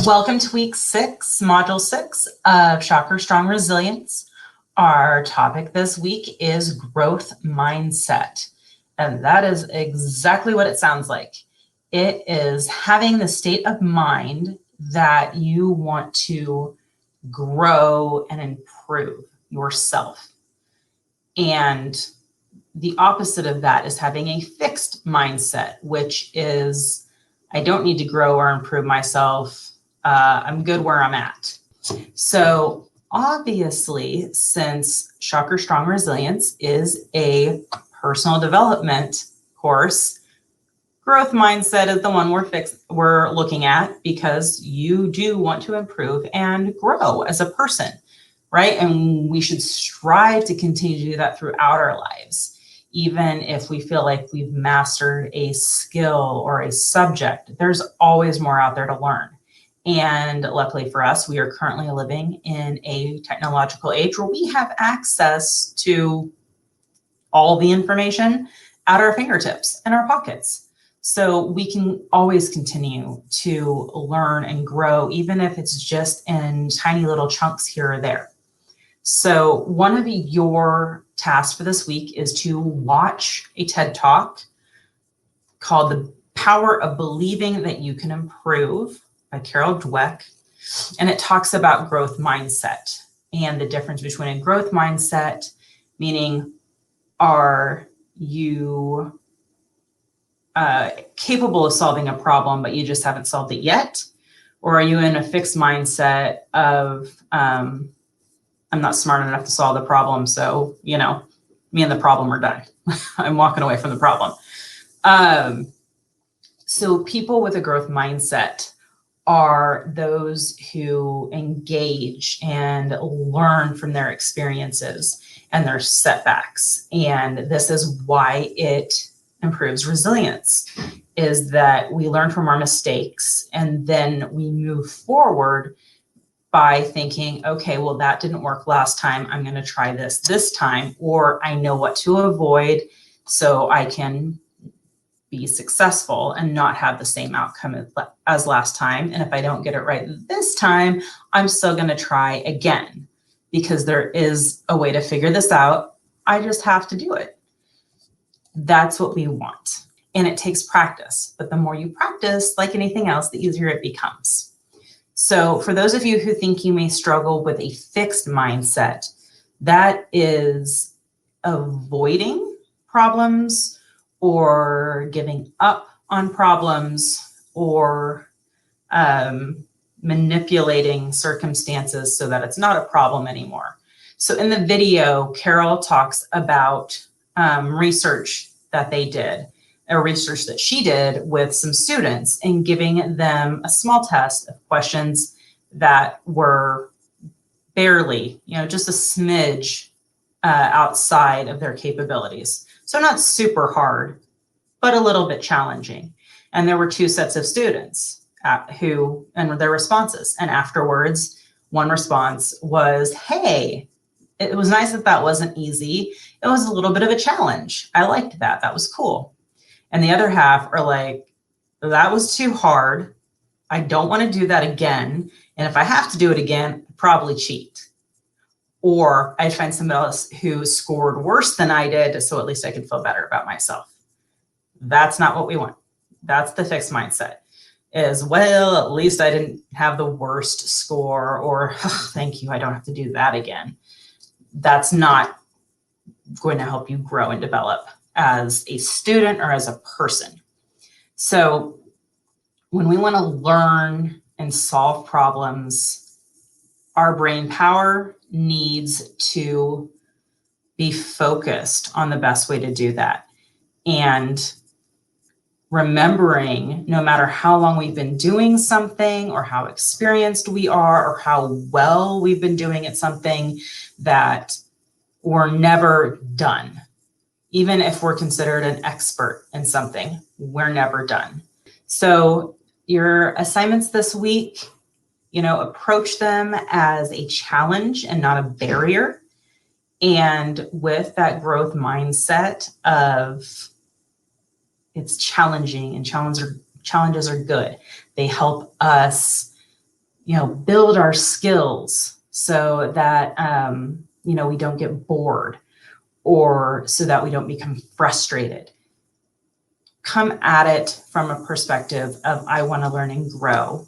Welcome to week 6, module 6 of Chakra Strong Resilience. Our topic this week is growth mindset. And that is exactly what it sounds like. It is having the state of mind that you want to grow and improve yourself. And the opposite of that is having a fixed mindset, which is, I don't need to grow or improve myself. I'm good where I'm at. So obviously, since Chakra Strong Resilience is a personal development course, growth mindset is the one we're looking at because you do want to improve and grow as a person, right? And we should strive to continue to do that throughout our lives. Even if we feel like we've mastered a skill or a subject, there's always more out there to learn. And luckily for us, we are currently living in a technological age where we have access to all the information at our fingertips and our pockets. So we can always continue to learn and grow, even if it's just in tiny little chunks here or there. So one of your tasks for this week is to watch a TED Talk called The Power of Believing That You Can Improve by Carol Dweck. And it talks about growth mindset and the difference between a growth mindset, meaning are you capable of solving a problem, but you just haven't solved it yet? Or are you in a fixed mindset of, I'm not smart enough to solve the problem, so, me and the problem are done. I'm walking away from the problem. So people with a growth mindset are those who engage and learn from their experiences and their setbacks. And this is why it improves resilience, is that we learn from our mistakes and then we move forward by thinking, okay, well, that didn't work last time. I'm going to try this time, or I know what to avoid so I can be successful and not have the same outcome as last time. And if I don't get it right this time, I'm still going to try again because there is a way to figure this out. I just have to do it. That's what we want. And it takes practice. But the more you practice, like anything else, the easier it becomes. So for those of you who think you may struggle with a fixed mindset, that is avoiding problems or giving up on problems or manipulating circumstances so that it's not a problem anymore. So in the video, Carol talks about research that they did, or research that she did with some students, and giving them a small test of questions that were barely, just a smidge outside of their capabilities. So not super hard, but a little bit challenging. And there were 2 sets of students and their responses. And afterwards, one response was, hey, it was nice that wasn't easy. It was a little bit of a challenge. I liked that. That was cool. And the other half are like, that was too hard. I don't want to do that again. And if I have to do it again, I'd probably cheat. Or I'd find somebody else who scored worse than I did, so at least I could feel better about myself. That's not what we want. That's the fixed mindset, is, well, at least I didn't have the worst score, or oh, thank you, I don't have to do that again. That's not going to help you grow and develop as a student or as a person. So when we want to learn and solve problems, our brain power needs to be focused on the best way to do that. And remembering, no matter how long we've been doing something or how experienced we are or how well we've been doing at something, that we're never done. Even if we're considered an expert in something, we're never done. So your assignments this week, approach them as a challenge and not a barrier. And with that growth mindset of it's challenging, and challenges are good. They help us build our skills so that, we don't get bored, or so that we don't become frustrated. Come at it from a perspective of, I want to learn and grow,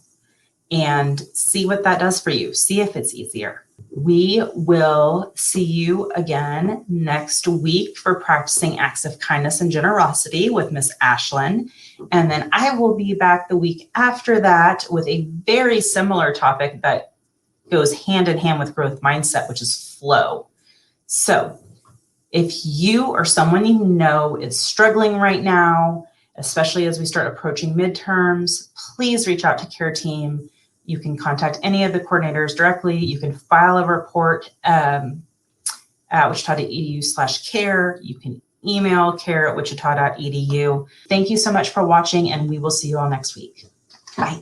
and see what that does for you. See if it's easier. We will see you again next week for practicing acts of kindness and generosity with Miss Ashlyn. And then I will be back the week after that with a very similar topic that goes hand in hand with growth mindset, which is flow. So if you or someone you know is struggling right now, especially as we start approaching midterms, please reach out to Care Team. You can contact any of the coordinators directly. You can file a report at wichita.edu/care. You can email care@wichita.edu. Thank you so much for watching, and we will see you all next week. Bye.